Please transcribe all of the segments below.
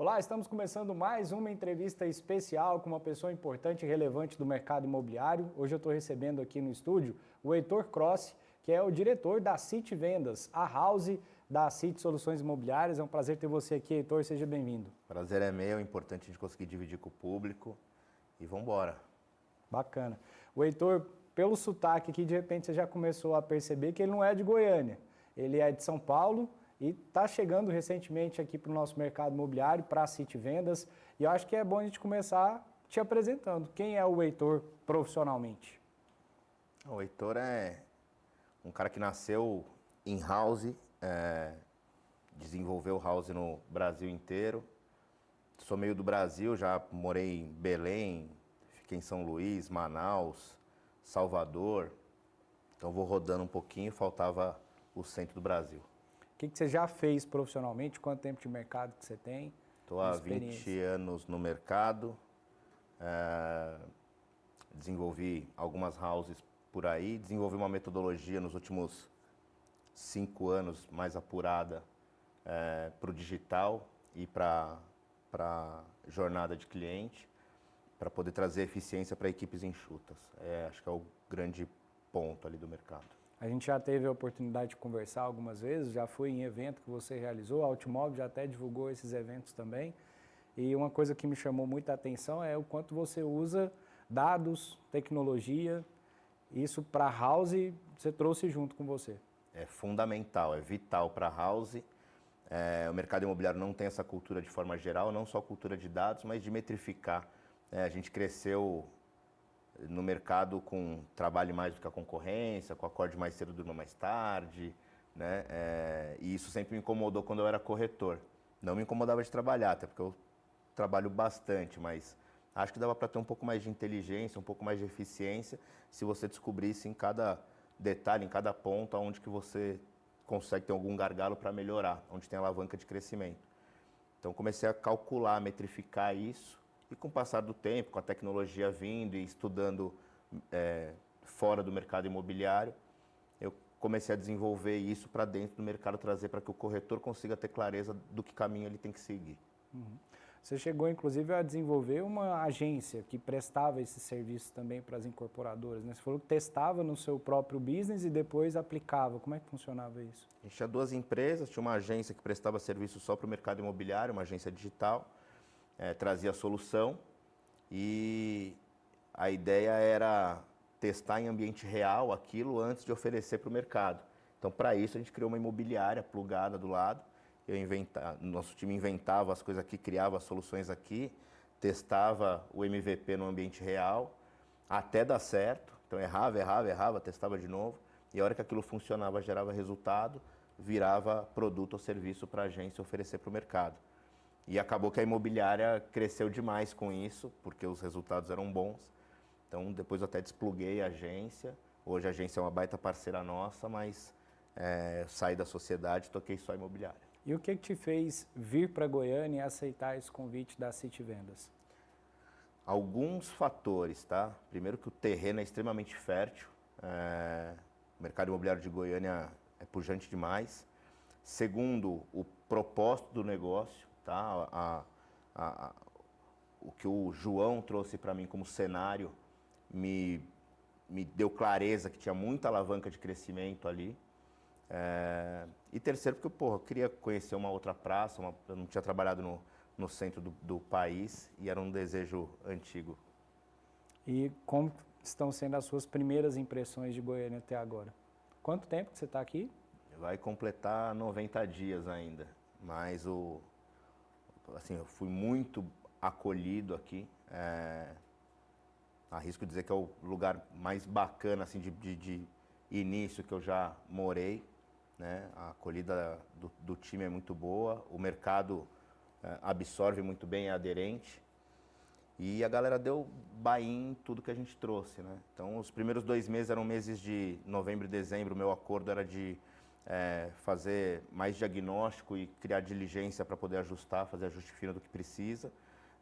Olá, estamos começando mais uma entrevista especial com uma pessoa importante e relevante do mercado imobiliário. Hoje eu estou recebendo aqui no estúdio o Heitor Crossi, que é o diretor da City Vendas, a house da City Soluções Imobiliárias. É um prazer ter você aqui, Heitor, seja bem-vindo. Prazer é meu, é importante a gente conseguir dividir com o público e vamos embora. Bacana. O Heitor, pelo sotaque aqui, de repente você já começou a perceber que ele não é de Goiânia, ele é de São Paulo e está chegando recentemente aqui para o nosso mercado imobiliário, para a City Vendas, e eu acho que é bom a gente começar te apresentando. Quem é o Heitor profissionalmente? O Heitor é um cara que nasceu em house, desenvolveu house no Brasil inteiro. Sou meio do Brasil, já morei em Belém, fiquei em São Luís, Manaus, Salvador. Então vou rodando um pouquinho, faltava o centro do Brasil. O que você já fez profissionalmente? Quanto tempo de mercado que você tem? Estou há 20 anos no mercado, desenvolvi algumas houses por aí, desenvolvi uma metodologia nos últimos 5 anos mais apurada para o digital e para a jornada de cliente, para poder trazer eficiência para equipes enxutas. Acho que é o grande ponto ali do mercado. A gente já teve a oportunidade de conversar algumas vezes, já fui em evento que você realizou, a Ultimob já até divulgou esses eventos também. E uma coisa que me chamou muita atenção é o quanto você usa dados, tecnologia, isso para a house você trouxe junto com você. É fundamental, é vital para a house. O mercado imobiliário não tem essa cultura de forma geral, não só cultura de dados, mas de metrificar. A gente cresceu no mercado com trabalho mais do que a concorrência, com acorde mais cedo, durma mais tarde, né? E isso sempre me incomodou quando eu era corretor. Não me incomodava de trabalhar, até porque eu trabalho bastante, mas acho que dava para ter um pouco mais de inteligência, um pouco mais de eficiência, se você descobrisse em cada detalhe, em cada ponto, onde que você consegue ter algum gargalo para melhorar, onde tem alavanca de crescimento. Então comecei a calcular, metrificar isso, e com o passar do tempo, com a tecnologia vindo e estudando fora do mercado imobiliário, eu comecei a desenvolver isso para dentro do mercado, trazer para que o corretor consiga ter clareza do que caminho ele tem que seguir. Uhum. Você chegou, inclusive, a desenvolver uma agência que prestava esse serviço também para as incorporadoras, né? Você falou que testava no seu próprio business e depois aplicava. Como é que funcionava isso? A gente tinha 2 empresas, tinha uma agência que prestava serviço só para o mercado imobiliário, uma agência digital, trazia a solução e a ideia era testar em ambiente real aquilo antes de oferecer para o mercado. Então, para isso, a gente criou uma imobiliária plugada do lado. Nosso time inventava as coisas aqui, criava as soluções aqui, testava o MVP no ambiente real, até dar certo. Então errava, testava de novo. E a hora que aquilo funcionava, gerava resultado, virava produto ou serviço para a agência oferecer para o mercado. E acabou que a imobiliária cresceu demais com isso, porque os resultados eram bons. Então depois eu até despluguei a agência. Hoje a agência é uma baita parceira nossa, mas saí da sociedade e toquei só a imobiliária. E o que te fez vir para Goiânia e aceitar esse convite da City Vendas? Alguns fatores, tá? Primeiro que o terreno é extremamente fértil. O mercado imobiliário de Goiânia é pujante demais. Segundo, o propósito do negócio, tá? O que o João trouxe para mim como cenário me deu clareza que tinha muita alavanca de crescimento ali. E terceiro, porque eu queria conhecer uma outra praça, eu não tinha trabalhado no centro do país e era um desejo antigo. E como estão sendo as suas primeiras impressões de Goiânia até agora? Quanto tempo que você está aqui? Vai completar 90 dias ainda, mas assim, eu fui muito acolhido aqui. Arrisco dizer que é o lugar mais bacana assim, de início que eu já morei. Né? A acolhida do time é muito boa, o mercado absorve muito bem, é aderente. E a galera deu buy-in em tudo que a gente trouxe, né? Então, os primeiros 2 meses eram meses de novembro e dezembro. O meu acordo era de fazer mais diagnóstico e criar diligência para poder ajustar, fazer ajuste fino do que precisa.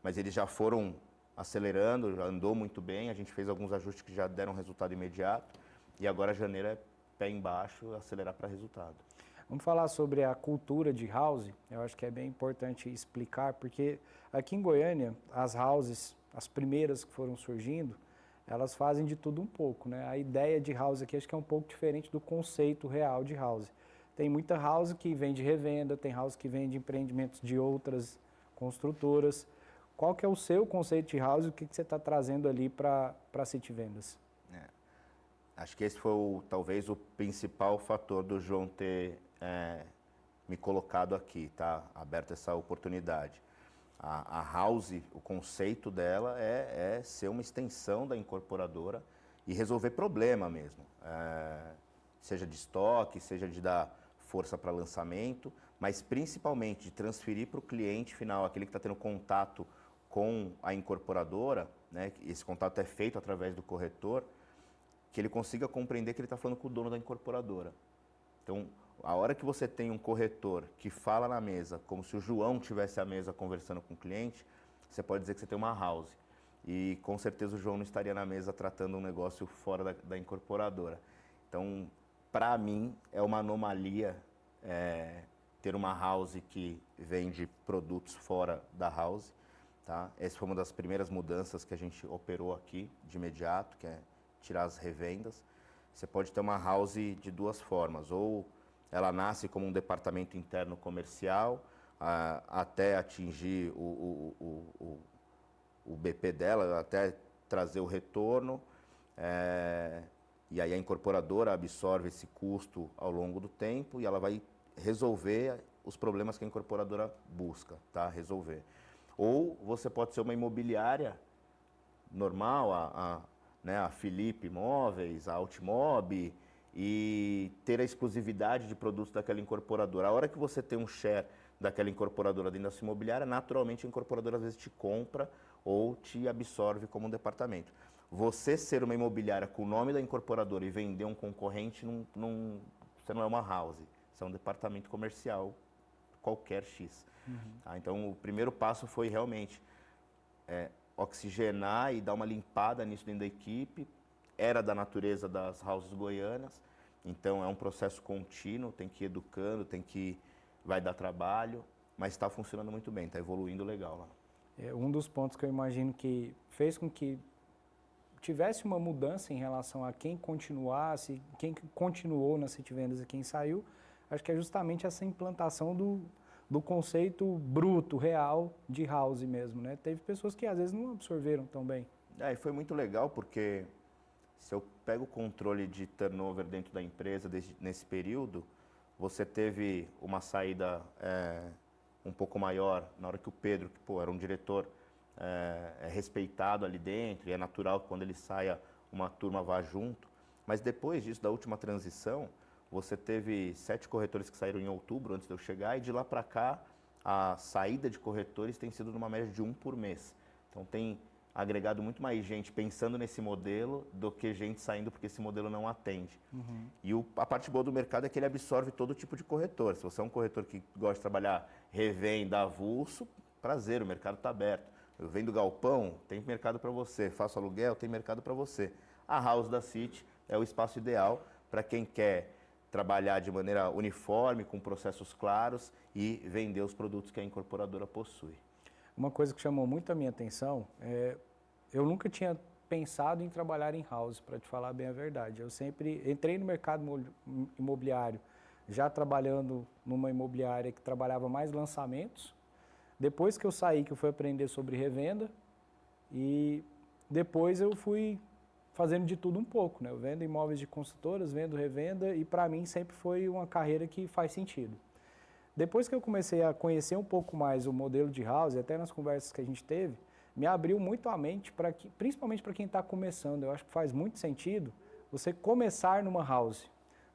Mas eles já foram acelerando, já andou muito bem. A gente fez alguns ajustes que já deram resultado imediato. E agora janeiro é pé embaixo, acelerar para resultado. Vamos falar sobre a cultura de house. Eu acho que é bem importante explicar, porque aqui em Goiânia, as houses, as primeiras que foram surgindo, elas fazem de tudo um pouco, né? A ideia de house aqui acho que é um pouco diferente do conceito real de house. Tem muita house que vende revenda, tem house que vende empreendimentos de outras construtoras. Qual que é o seu conceito de house e o que você está trazendo ali para a City Vendas? Acho que esse foi talvez o principal fator do João ter me colocado aqui, tá? Aberto essa oportunidade. A House, o conceito dela é ser uma extensão da incorporadora e resolver problema mesmo. Seja de estoque, seja de dar força para lançamento, mas principalmente de transferir para o cliente final, aquele que está tendo contato com a incorporadora, né? Esse contato é feito através do corretor, que ele consiga compreender que ele está falando com o dono da incorporadora. Então, a hora que você tem um corretor que fala na mesa, como se o João tivesse à mesa conversando com o cliente, você pode dizer que você tem uma house. E com certeza o João não estaria na mesa tratando um negócio fora da incorporadora. Então, para mim, é uma anomalia ter uma house que vende produtos fora da house. Tá? Essa foi uma das primeiras mudanças que a gente operou aqui de imediato, que é tirar as revendas. Você pode ter uma house de duas formas, ou ela nasce como um departamento interno comercial, até atingir o BP dela, até trazer o retorno, e aí a incorporadora absorve esse custo ao longo do tempo e ela vai resolver os problemas que a incorporadora busca, tá? Resolver. Ou você pode ser uma imobiliária normal, a Felipe Imóveis, a Altimob, e ter a exclusividade de produtos daquela incorporadora. A hora que você tem um share daquela incorporadora dentro da sua imobiliária, naturalmente a incorporadora às vezes te compra ou te absorve como um departamento. Você ser uma imobiliária com o nome da incorporadora e vender um concorrente, você não é uma house, você é um departamento comercial qualquer X. Tá? Então o primeiro passo foi realmente oxigenar e dar uma limpada nisso dentro da equipe. Era da natureza das houses goianas, então é um processo contínuo, tem que ir educando, vai dar trabalho, mas está funcionando muito bem, está evoluindo legal lá. Um dos pontos que eu imagino que fez com que tivesse uma mudança em relação a quem continuasse, quem continuou na City Vendas e quem saiu, acho que é justamente essa implantação do conceito bruto, real, de house mesmo, né? Teve pessoas que às vezes não absorveram tão bem. E foi muito legal porque se eu pego o controle de turnover dentro da empresa nesse período, você teve uma saída um pouco maior na hora que o Pedro, que era um diretor respeitado ali dentro, e é natural que quando ele saia uma turma vá junto, mas depois disso, da última transição, você teve 7 corretores que saíram em outubro, antes de eu chegar, e de lá para cá, a saída de corretores tem sido numa média de 1 por mês. Então tem agregado muito mais gente pensando nesse modelo do que gente saindo porque esse modelo não atende. E a parte boa do mercado é que ele absorve todo tipo de corretor. Se você é um corretor que gosta de trabalhar revenda, avulso, prazer, o mercado está aberto. Eu vendo galpão, tem mercado para você. Faço aluguel, tem mercado para você. A House da City é o espaço ideal para quem quer trabalhar de maneira uniforme, com processos claros e vender os produtos que a incorporadora possui. Uma coisa que chamou muito a minha atenção eu nunca tinha pensado em trabalhar em house, para te falar bem a verdade. Eu sempre entrei no mercado imobiliário, já trabalhando numa imobiliária que trabalhava mais lançamentos. Depois que eu saí, que eu fui aprender sobre revenda, e depois eu fui fazendo de tudo um pouco, né? Eu vendo imóveis de consultoras, vendo revenda, e para mim sempre foi uma carreira que faz sentido. Depois que eu comecei a conhecer um pouco mais o modelo de house, até nas conversas que a gente teve, me abriu muito a mente, principalmente para quem está começando. Eu acho que faz muito sentido você começar numa house,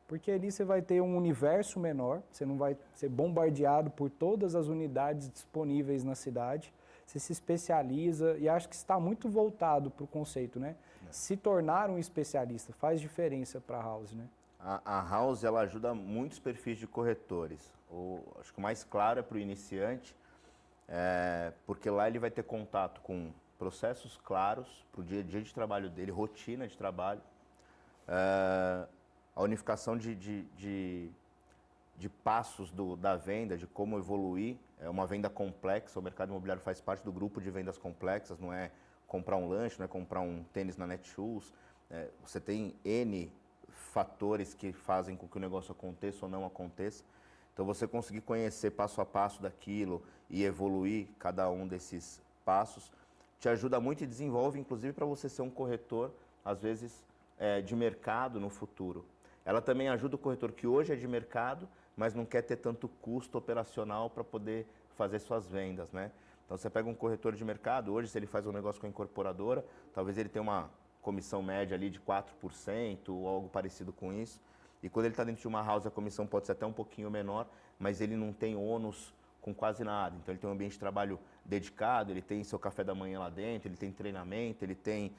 porque ali você vai ter um universo menor, você não vai ser bombardeado por todas as unidades disponíveis na cidade, você se especializa e acho que está muito voltado para o conceito, né? Se tornar um especialista faz diferença para a house, né? A House ela ajuda muitos perfis de corretores. Acho que o mais claro é para o iniciante, porque lá ele vai ter contato com processos claros para o dia a dia de trabalho dele, rotina de trabalho, a unificação de de passos da venda, de como evoluir. É uma venda complexa, o mercado imobiliário faz parte do grupo de vendas complexas, não é comprar um lanche, não é comprar um tênis na Netshoes. Você tem N fatores que fazem com que o negócio aconteça ou não aconteça. Então, você conseguir conhecer passo a passo daquilo e evoluir cada um desses passos, te ajuda muito e desenvolve, inclusive, para você ser um corretor, às vezes, de mercado no futuro. Ela também ajuda o corretor que hoje é de mercado, mas não quer ter tanto custo operacional para poder fazer suas vendas, né? Então, você pega um corretor de mercado, hoje, se ele faz um negócio com a incorporadora, talvez ele tenha uma comissão média ali de 4% ou algo parecido com isso. E quando ele está dentro de uma house, a comissão pode ser até um pouquinho menor, mas ele não tem ônus com quase nada. Então, ele tem um ambiente de trabalho dedicado, ele tem seu café da manhã lá dentro, ele tem treinamento, ele tem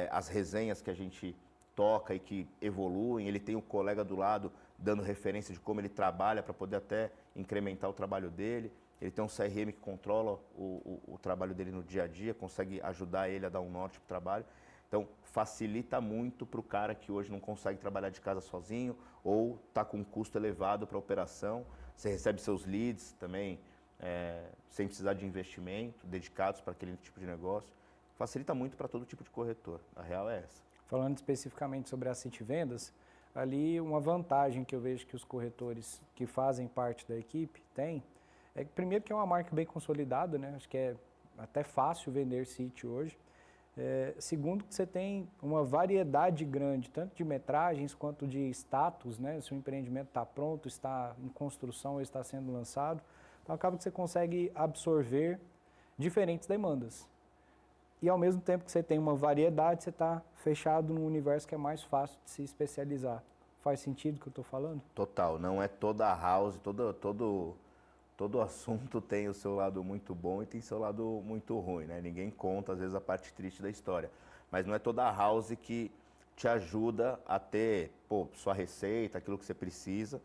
as resenhas que a gente toca e que evoluem, ele tem o colega do lado dando referência de como ele trabalha para poder até incrementar o trabalho dele. Ele tem um CRM que controla o trabalho dele no dia a dia, consegue ajudar ele a dar um norte para o trabalho. Então, facilita muito para o cara que hoje não consegue trabalhar de casa sozinho ou está com um custo elevado para a operação. Você recebe seus leads também, sem precisar de investimento, dedicados para aquele tipo de negócio. Facilita muito para todo tipo de corretor. A real é essa. Falando especificamente sobre a City Vendas, ali uma vantagem que eu vejo que os corretores que fazem parte da equipe têm, é que primeiro que é uma marca bem consolidada, né? Acho que é até fácil vender City hoje. Segundo, que você tem uma variedade grande, tanto de metragens quanto de status, né? Se o empreendimento está pronto, está em construção ou está sendo lançado. Então, acaba que você consegue absorver diferentes demandas. E, ao mesmo tempo que você tem uma variedade, você está fechado num universo que é mais fácil de se especializar. Faz sentido o que eu estou falando? Total, não é toda a house, todo assunto tem o seu lado muito bom e tem seu lado muito ruim, né? Ninguém conta, às vezes, a parte triste da história. Mas não é toda a house que te ajuda a ter, sua receita, aquilo que você precisa.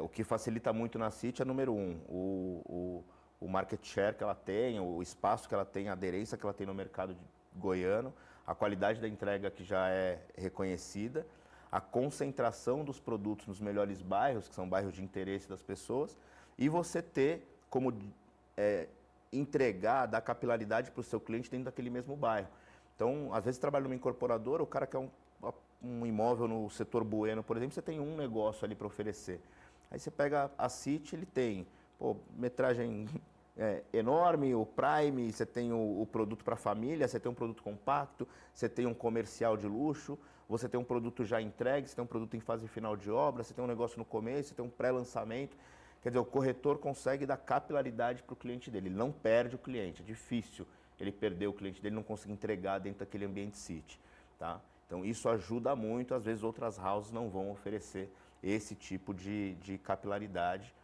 O que facilita muito na City é, número um, o market share que ela tem, o espaço que ela tem, a aderência que ela tem no mercado goiano, a qualidade da entrega que já é reconhecida, a concentração dos produtos nos melhores bairros, que são bairros de interesse das pessoas, e você ter como entregar, dar capilaridade para o seu cliente dentro daquele mesmo bairro. Então, às vezes, trabalha numa incorporadora, o cara quer um imóvel no setor Bueno, por exemplo, você tem um negócio ali para oferecer. Aí você pega a City, ele tem metragem enorme, o Prime, você tem o produto para família, você tem um produto compacto, você tem um comercial de luxo, você tem um produto já entregue, você tem um produto em fase final de obra, você tem um negócio no começo, você tem um pré-lançamento. Quer dizer, o corretor consegue dar capilaridade para o cliente dele, ele não perde o cliente, é difícil ele perder o cliente dele, não conseguir entregar dentro daquele ambiente City, tá? Então, isso ajuda muito, às vezes outras houses não vão oferecer esse tipo de capilaridade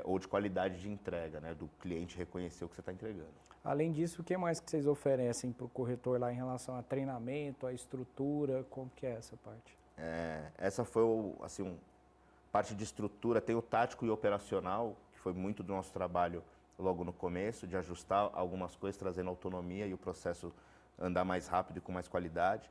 ou de qualidade de entrega, né? Do cliente reconhecer o que você está entregando. Além disso, o que mais que vocês oferecem para o corretor lá em relação a treinamento, a estrutura, como que é essa parte? Essa foi, parte de estrutura, tem o tático e operacional, que foi muito do nosso trabalho logo no começo, de ajustar algumas coisas, trazendo autonomia e o processo andar mais rápido e com mais qualidade.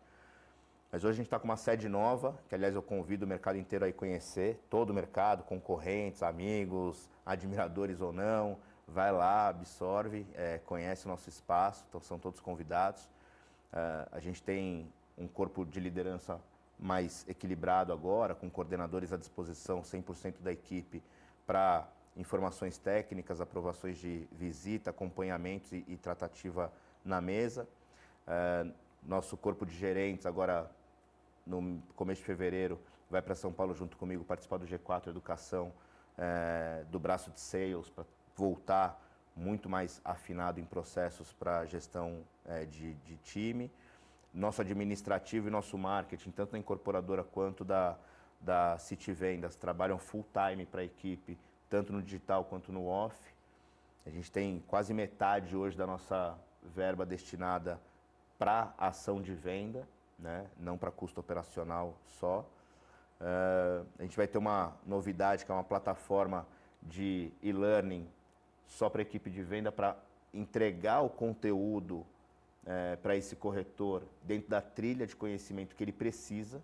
Mas hoje a gente está com uma sede nova, que aliás eu convido o mercado inteiro a ir conhecer, todo o mercado, concorrentes, amigos, admiradores ou não, vai lá, absorve, conhece o nosso espaço, então são todos convidados. A gente tem um corpo de liderança mais equilibrado agora, com coordenadores à disposição, 100% da equipe, para informações técnicas, aprovações de visita, acompanhamentos e tratativa na mesa. Nosso corpo de gerentes agora, no começo de fevereiro, vai para São Paulo junto comigo participar do G4 Educação, do braço de sales, para voltar muito mais afinado em processos para gestão de time. Nosso administrativo e nosso marketing, tanto da incorporadora quanto da City Vendas, trabalham full time para a equipe, tanto no digital quanto no off. A gente tem quase metade hoje da nossa verba destinada para ação de venda, né? Não para custo operacional só. A gente vai ter uma novidade, que é uma plataforma de e-learning só para a equipe de venda, para entregar o conteúdo para esse corretor dentro da trilha de conhecimento que ele precisa.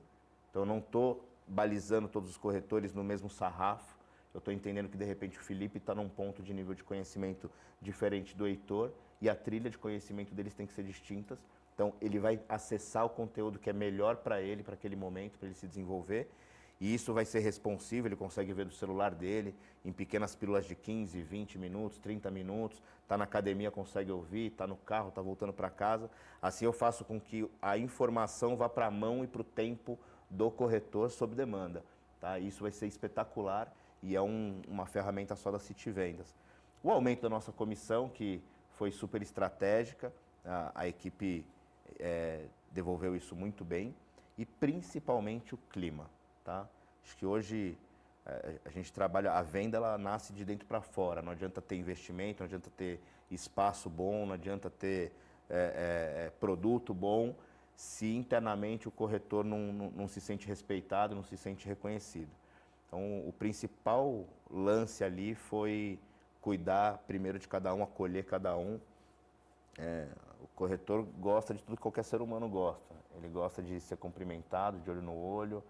Então, eu não estou balizando todos os corretores no mesmo sarrafo. eu estou entendendo que de repente o Felipe está num ponto de nível de conhecimento diferente do Heitor e a trilha de conhecimento deles tem que ser distintas. Então ele vai acessar o conteúdo que é melhor para ele, para aquele momento, para ele se desenvolver. E isso vai ser responsivo, ele consegue ver do celular dele, em pequenas pílulas de 15, 20 minutos, 30 minutos, está na academia, consegue ouvir, está no carro, está voltando para casa. Assim eu faço com que a informação vá para a mão e para o tempo do corretor sob demanda. Tá? Isso vai ser espetacular e é uma ferramenta só da City Vendas. O aumento da nossa comissão, que foi super estratégica, a equipe devolveu isso muito bem, e principalmente o clima. Tá? Acho que hoje a gente trabalha, a venda ela nasce de dentro para fora, não adianta ter investimento, não adianta ter espaço bom, não adianta ter produto bom, se internamente o corretor não se sente respeitado, não se sente reconhecido. Então o principal lance ali foi cuidar primeiro de cada um, acolher cada um. O corretor gosta de tudo que qualquer ser humano gosta, ele gosta de ser cumprimentado, de olho no olho,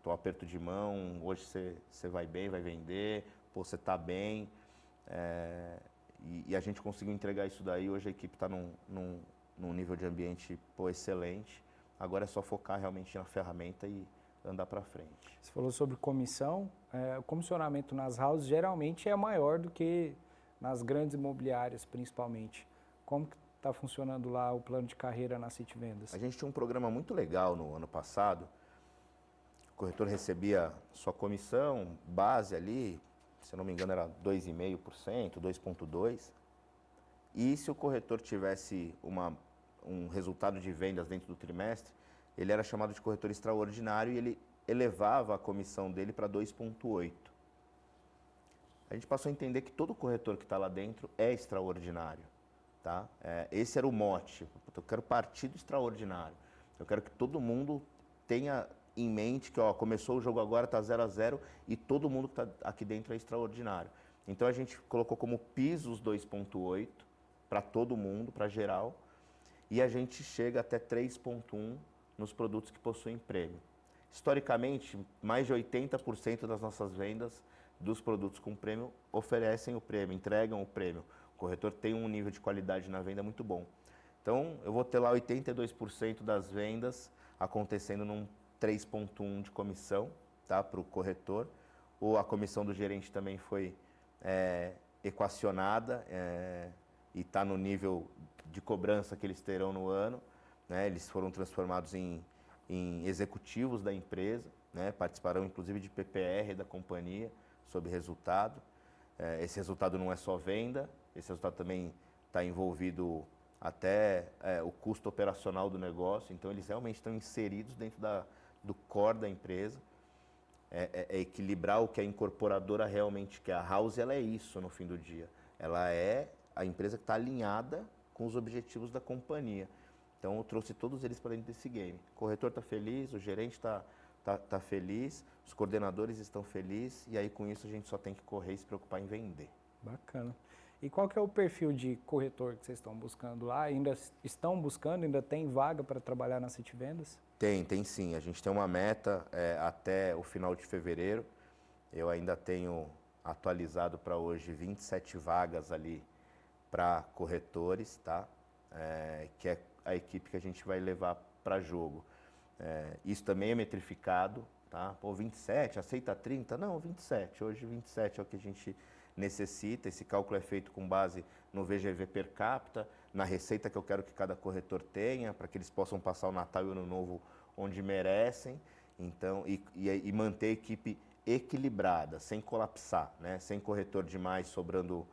um aperto de mão, hoje você vai bem, vai vender, pô, você está bem. E a gente conseguiu entregar isso daí, hoje a equipe está num nível de ambiente excelente. Agora é só focar realmente na ferramenta e andar para frente. Você falou sobre comissão, o comissionamento nas houses geralmente é maior do que nas grandes imobiliárias, principalmente. Como que está funcionando lá o plano de carreira na City Vendas? A gente tinha um programa muito legal no ano passado. O corretor recebia sua comissão base ali, se eu não me engano era 2,5%, 2,2%. E se o corretor tivesse um resultado de vendas dentro do trimestre, ele era chamado de corretor extraordinário e ele elevava a comissão dele para 2,8%. A gente passou a entender que todo corretor que está lá dentro é extraordinário. Tá? Esse era o mote. Eu quero partir do extraordinário. Eu quero que todo mundo tenha em mente que começou o jogo agora, está 0-0 e todo mundo que está aqui dentro é extraordinário. Então a gente colocou como piso os 2,8 para todo mundo, para geral, e a gente chega até 3,1 nos produtos que possuem prêmio. Historicamente, mais de 80% das nossas vendas dos produtos com prêmio oferecem o prêmio, entregam o prêmio. O corretor tem um nível de qualidade na venda muito bom. Então, eu vou ter lá 82% das vendas acontecendo num 3,1 de comissão, tá, para o corretor. A comissão do gerente também foi equacionada e está no nível de cobrança que eles terão no ano. Né? Eles foram transformados em executivos da empresa, né? Participarão inclusive de PPR da companhia sobre resultado. Esse resultado não é só venda, esse resultado também está envolvido até o custo operacional do negócio, então eles realmente estão inseridos dentro do core da empresa. É equilibrar o que a incorporadora realmente quer. A house ela é isso no fim do dia, ela é a empresa que está alinhada com os objetivos da companhia. Então eu trouxe todos eles para dentro desse game. O corretor está feliz, o gerente está feliz, os coordenadores estão felizes e aí com isso a gente só tem que correr e se preocupar em vender. Bacana. E qual que é o perfil de corretor que vocês estão buscando lá? Ainda estão buscando, ainda tem vaga para trabalhar na City Vendas? Tem sim. A gente tem uma meta até o final de fevereiro. Eu ainda tenho atualizado para hoje 27 vagas ali para corretores, tá? Que é a equipe que a gente vai levar para jogo. Isso também é metrificado, tá? Pô, 27, aceita 30? Não, 27. Hoje 27 é o que a gente necessita. Esse cálculo é feito com base no VGV per capita, na receita que eu quero que cada corretor tenha, para que eles possam passar o Natal e o Ano Novo onde merecem. Então, e manter a equipe equilibrada, sem colapsar, né? Sem corretor demais sobrando,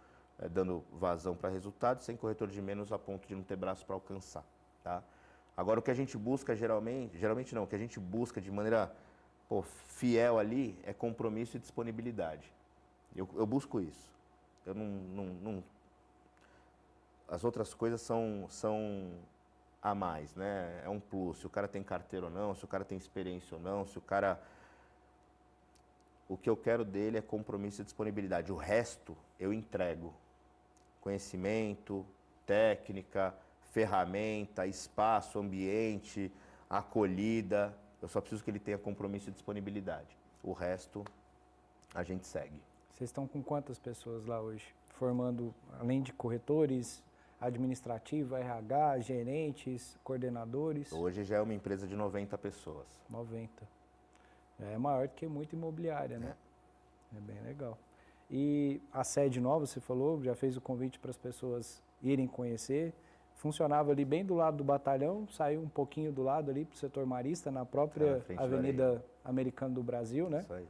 dando vazão para resultados, sem corretor de menos a ponto de não ter braço para alcançar. Tá? Agora, o que a gente busca geralmente não, o que a gente busca de maneira fiel ali é compromisso e disponibilidade. Eu busco isso. Eu não, as outras coisas são a mais, né? É um plus. Se o cara tem carteira ou não, se o cara tem experiência ou não, se o cara... O que eu quero dele é compromisso e disponibilidade. O resto eu entrego. Conhecimento, técnica, ferramenta, espaço, ambiente, acolhida. Eu só preciso que ele tenha compromisso e disponibilidade. O resto a gente segue. Vocês estão com quantas pessoas lá hoje? Formando, além de corretores, administrativo, RH, gerentes, coordenadores? Hoje já é uma empresa de 90 pessoas. 90. Já é maior do que muita imobiliária, né? É bem legal. E a sede nova, você falou, já fez o convite para as pessoas irem conhecer. Funcionava ali bem do lado do batalhão, saiu um pouquinho do lado ali para o setor marista, na própria Avenida Americana do Brasil, né? Isso aí.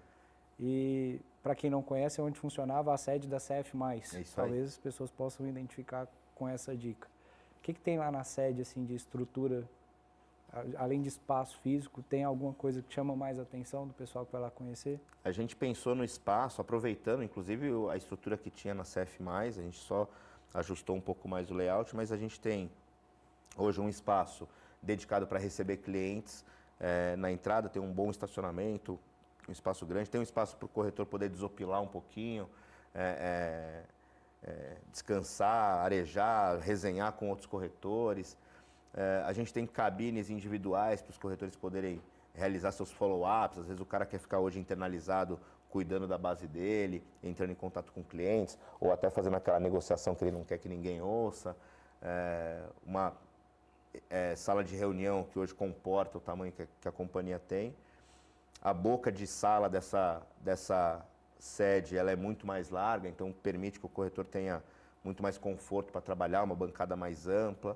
E para quem não conhece, é onde funcionava a sede da CF+. Isso Talvez aí. as pessoas possam identificar com essa dica. O que tem lá na sede, assim, de estrutura, além de espaço físico, tem alguma coisa que chama mais a atenção do pessoal que vai lá conhecer? A gente pensou no espaço, aproveitando inclusive a estrutura que tinha na CF+, a gente só ajustou um pouco mais o layout, mas a gente tem hoje um espaço dedicado para receber clientes. Na entrada tem um bom estacionamento, um espaço grande, tem um espaço para o corretor poder desopilar um pouquinho, descansar, arejar, resenhar com outros corretores. A gente tem cabines individuais para os corretores poderem realizar seus follow-ups. Às vezes o cara quer ficar hoje internalizado, cuidando da base dele, entrando em contato com clientes, ou até fazendo aquela negociação que ele não quer que ninguém ouça. Uma sala de reunião que hoje comporta o tamanho que a companhia tem. A boca de sala dessa sede ela é muito mais larga, então permite que o corretor tenha muito mais conforto para trabalhar, uma bancada mais ampla.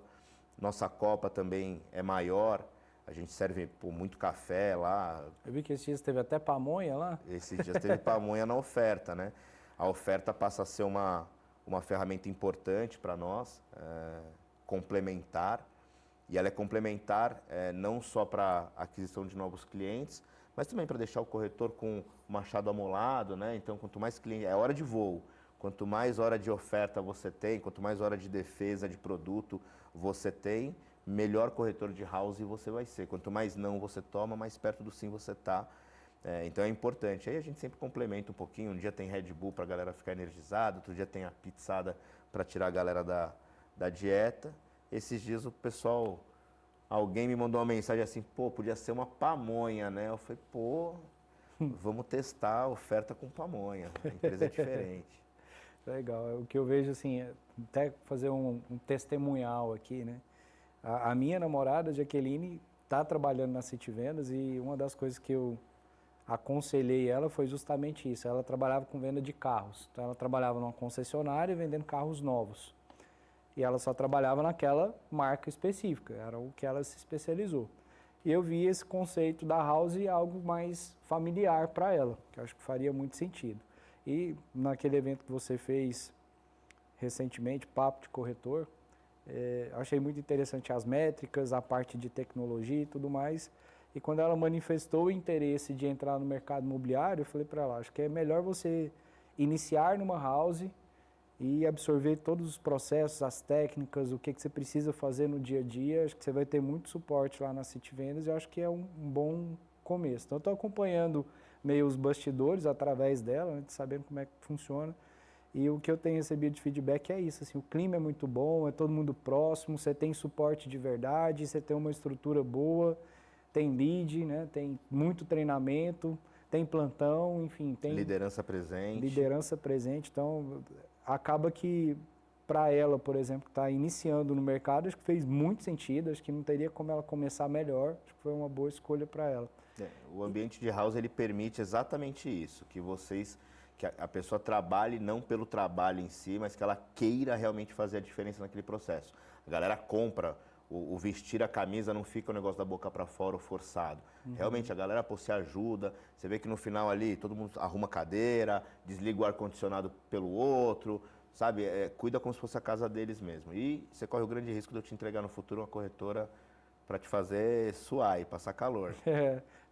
Nossa copa também é maior, a gente serve muito café lá. Eu vi que esses dias teve até pamonha lá. Esses dias teve pamonha na oferta, né? A oferta passa a ser uma ferramenta importante para nós, complementar. E ela é complementar não só para aquisição de novos clientes, mas também para deixar o corretor com o machado amolado, né? Então, quanto mais cliente, é hora de voo. Quanto mais hora de oferta você tem, quanto mais hora de defesa de produto você tem, melhor corretor de house você vai ser. Quanto mais não você toma, mais perto do sim você está. Então é importante. Aí a gente sempre complementa um pouquinho. Um dia tem Red Bull para a galera ficar energizada, outro dia tem a pizzada para tirar a galera da dieta. Esses dias o pessoal, alguém me mandou uma mensagem assim, pô, podia ser uma pamonha, né? Eu falei, pô, vamos testar a oferta com pamonha. A empresa é diferente. Legal. O que eu vejo, assim, até fazer um testemunhal aqui, né? A minha namorada, Jaqueline, está trabalhando na City Vendas e uma das coisas que eu aconselhei ela foi justamente isso. Ela trabalhava com venda de carros. Então, ela trabalhava numa concessionária vendendo carros novos. E ela só trabalhava naquela marca específica, era o que ela se especializou. E eu vi esse conceito da house algo mais familiar para ela, que eu acho que faria muito sentido. E naquele evento que você fez recentemente, Papo de Corretor, achei muito interessante as métricas, a parte de tecnologia e tudo mais. E quando ela manifestou o interesse de entrar no mercado imobiliário, eu falei para ela, acho que é melhor você iniciar numa house e absorver todos os processos, as técnicas, o que você precisa fazer no dia a dia. Acho que você vai ter muito suporte lá na City Vendas e eu acho que é um bom começo. Então, eu estou acompanhando meio os bastidores através dela, né, sabendo como é que funciona. E o que eu tenho recebido de feedback é isso, assim, o clima é muito bom, é todo mundo próximo, você tem suporte de verdade, você tem uma estrutura boa, tem lead, né, tem muito treinamento, tem plantão, enfim, tem Liderança presente. Liderança presente, então acaba que para ela, por exemplo, que está iniciando no mercado, acho que fez muito sentido, acho que não teria como ela começar melhor, acho que foi uma boa escolha para ela. O ambiente de house ele permite exatamente isso, que a pessoa trabalhe não pelo trabalho em si, mas que ela queira realmente fazer a diferença naquele processo. A galera compra, o vestir a camisa não fica o negócio da boca para fora ou forçado. Realmente a galera se ajuda, você vê que no final ali todo mundo arruma cadeira, desliga o ar-condicionado pelo outro, sabe? Cuida como se fosse a casa deles mesmo. E você corre o grande risco de eu te entregar no futuro uma corretora para te fazer suar e passar calor.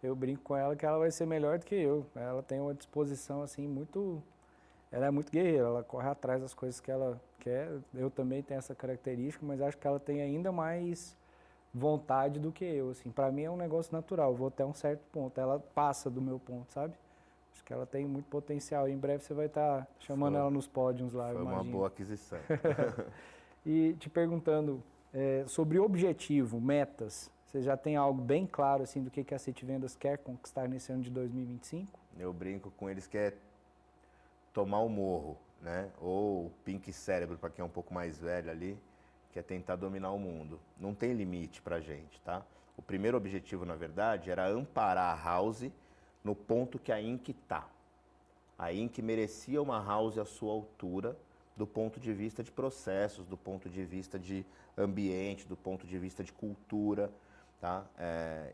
Eu brinco com ela que ela vai ser melhor do que eu. Ela tem uma disposição assim muito... Ela é muito guerreira, ela corre atrás das coisas que ela quer. Eu também tenho essa característica, mas acho que ela tem ainda mais vontade do que eu. Assim, para mim é um negócio natural, eu vou até um certo ponto. Ela passa do meu ponto, sabe? Acho que ela tem muito potencial. Em breve você vai estar chamando ela nos pódios lá, eu imagino. Foi uma boa aquisição. E te perguntando sobre objetivo, metas, você já tem algo bem claro assim do que a City Vendas quer conquistar nesse ano de 2025? Eu brinco com eles que é tomar o morro, né? Ou pink cérebro, para quem é um pouco mais velho ali, que é tentar dominar o mundo. Não tem limite pra gente, tá? O primeiro objetivo, na verdade, era amparar a House no ponto que a Inc tá. A Inc merecia uma House à sua altura, do ponto de vista de processos, do ponto de vista de ambiente, do ponto de vista de cultura, tá?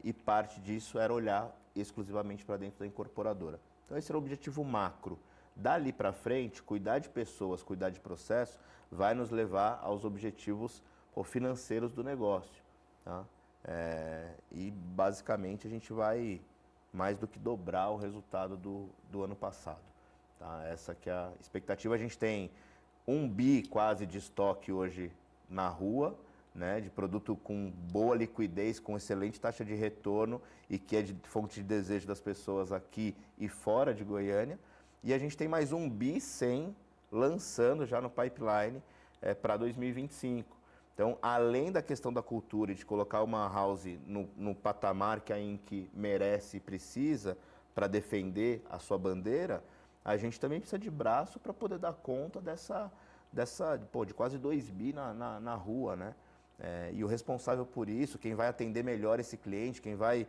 E parte disso era olhar exclusivamente para dentro da incorporadora. Então esse era o objetivo macro. Dali para frente, cuidar de pessoas, cuidar de processo, vai nos levar aos objetivos financeiros do negócio, tá? E basicamente a gente vai mais do que dobrar o resultado do ano passado, tá? Essa que é a expectativa. A gente tem 1 bi quase de estoque hoje na rua, né, de produto com boa liquidez, com excelente taxa de retorno e que é de fonte de desejo das pessoas aqui e fora de Goiânia. E a gente tem mais 1 bi 100 lançando já no pipeline para 2025. Então, além da questão da cultura e de colocar uma house no patamar que a Inc merece e precisa para defender a sua bandeira, a gente também precisa de braço para poder dar conta de quase 2 bi na rua, né? E o responsável por isso, quem vai atender melhor esse cliente, quem vai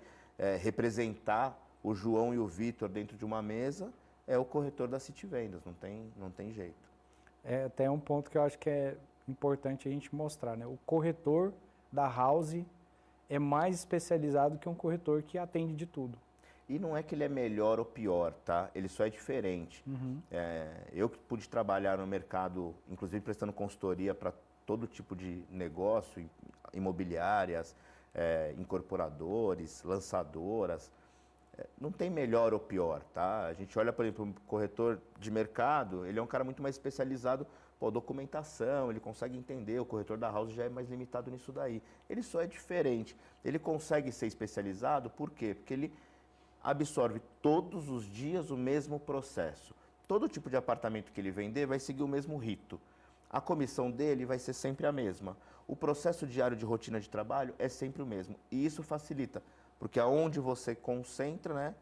representar o João e o Vitor dentro de uma mesa, é o corretor da City Vendas, não tem jeito. É até um ponto que eu acho que é importante a gente mostrar, né? O corretor da House é mais especializado que um corretor que atende de tudo. E não é que ele é melhor ou pior, tá? Ele só é diferente. Eu que pude trabalhar no mercado, inclusive prestando consultoria para todo tipo de negócio, imobiliárias, incorporadores, lançadoras, não tem melhor ou pior, tá? A gente olha, por exemplo, um corretor de mercado, ele é um cara muito mais especializado, documentação, ele consegue entender, o corretor da House já é mais limitado nisso daí. Ele só é diferente. Ele consegue ser especializado, por quê? Porque ele absorve todos os dias o mesmo processo. Todo tipo de apartamento que ele vender vai seguir o mesmo rito. A comissão dele vai ser sempre a mesma. O processo diário de rotina de trabalho é sempre o mesmo. E isso facilita, porque aonde você concentra, né,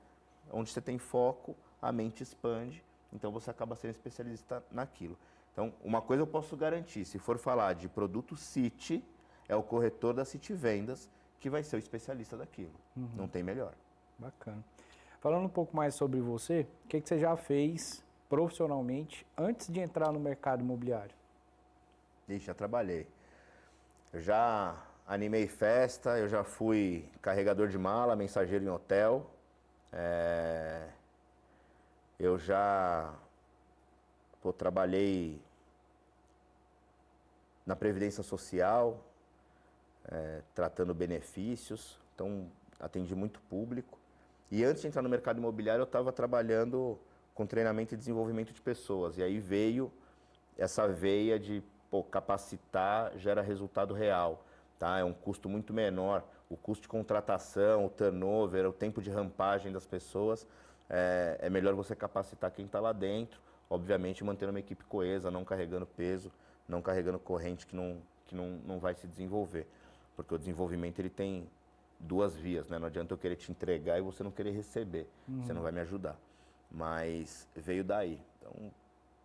onde você tem foco, a mente expande, então você acaba sendo especialista naquilo. Então, uma coisa eu posso garantir, se for falar de produto City, é o corretor da City Vendas que vai ser o especialista daquilo. Não tem melhor. Bacana. Falando um pouco mais sobre você, o que você já fez profissionalmente antes de entrar no mercado imobiliário? Ixi, já trabalhei. Eu já animei festa, eu já fui carregador de mala, mensageiro em hotel. Eu já trabalhei na Previdência Social, tratando benefícios, então atendi muito público. E antes de entrar no mercado imobiliário, eu estava trabalhando com treinamento e desenvolvimento de pessoas. E aí veio essa veia de capacitar gera resultado real, tá? É um custo muito menor. O custo de contratação, o turnover, o tempo de rampagem das pessoas, é melhor você capacitar quem está lá dentro, obviamente mantendo uma equipe coesa, não carregando peso, não carregando corrente que não vai se desenvolver. Porque o desenvolvimento ele tem 2 vias, né? Não adianta eu querer te entregar e você não querer receber. Você não vai me ajudar. Mas veio daí. Então,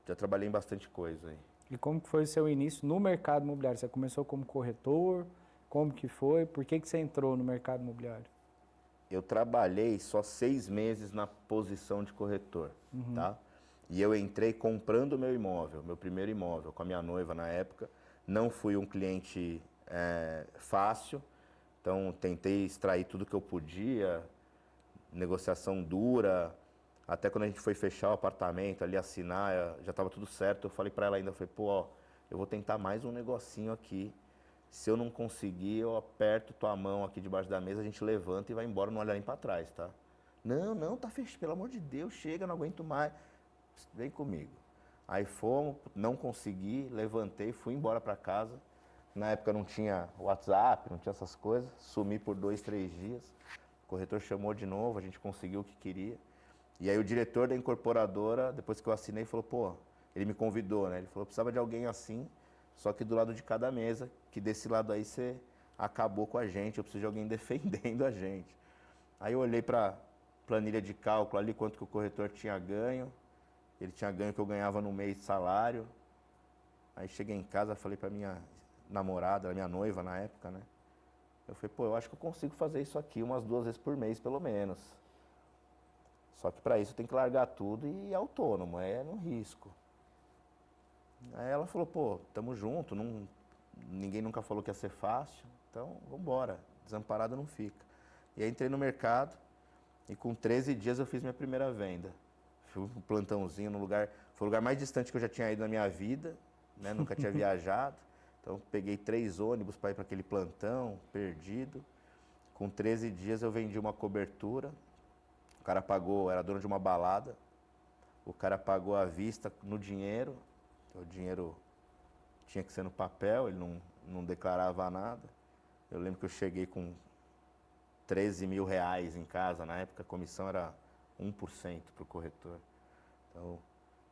já trabalhei em bastante coisa aí. E como que foi o seu início no mercado imobiliário? Você começou como corretor? Como que foi? Por que você entrou no mercado imobiliário? Eu trabalhei só 6 meses na posição de corretor, tá? E eu entrei comprando meu imóvel, meu primeiro imóvel, com a minha noiva na época. Não fui um cliente fácil, então tentei extrair tudo que eu podia, negociação dura. Até quando a gente foi fechar o apartamento ali, assinar, já estava tudo certo. Eu falei para ela ainda, eu vou tentar mais um negocinho aqui. Se eu não conseguir, eu aperto tua mão aqui debaixo da mesa, a gente levanta e vai embora, não olha nem para trás, tá? Não, tá fechado, pelo amor de Deus, chega, não aguento mais. Vem comigo. Aí fomos, não consegui, levantei, fui embora para casa. Na época não tinha WhatsApp, não tinha essas coisas. Sumi por 2, 3 dias. O corretor chamou de novo, a gente conseguiu o que queria. E aí o diretor da incorporadora, depois que eu assinei, falou, ele me convidou, né? Ele falou, precisava de alguém assim, só que do lado de cada mesa, que desse lado aí você acabou com a gente, eu preciso de alguém defendendo a gente. Aí eu olhei para planilha de cálculo ali, quanto que o corretor tinha ganho, ele tinha ganho que eu ganhava no mês de salário. Aí cheguei em casa, falei pra minha namorada, minha noiva na época, né? Eu falei, pô, eu acho que eu consigo fazer isso aqui umas 2 vezes por mês, pelo menos. Só que para isso tem que largar tudo e ir autônomo, é no risco. Aí ela falou, pô, tamo junto, ninguém nunca falou que ia ser fácil, então vambora, desamparado não fica. E aí entrei no mercado e com 13 dias eu fiz minha primeira venda. Fui um plantãozinho no lugar, foi o lugar mais distante que eu já tinha ido na minha vida, né? Nunca tinha viajado. Então peguei 3 ônibus para ir para aquele plantão, perdido. Com 13 dias eu vendi uma cobertura. O cara pagou, era dono de uma balada. O cara pagou à vista no dinheiro. O dinheiro tinha que ser no papel, ele não declarava nada. Eu lembro que eu cheguei com 13 mil reais em casa. Na época a comissão era 1% para o corretor. Então,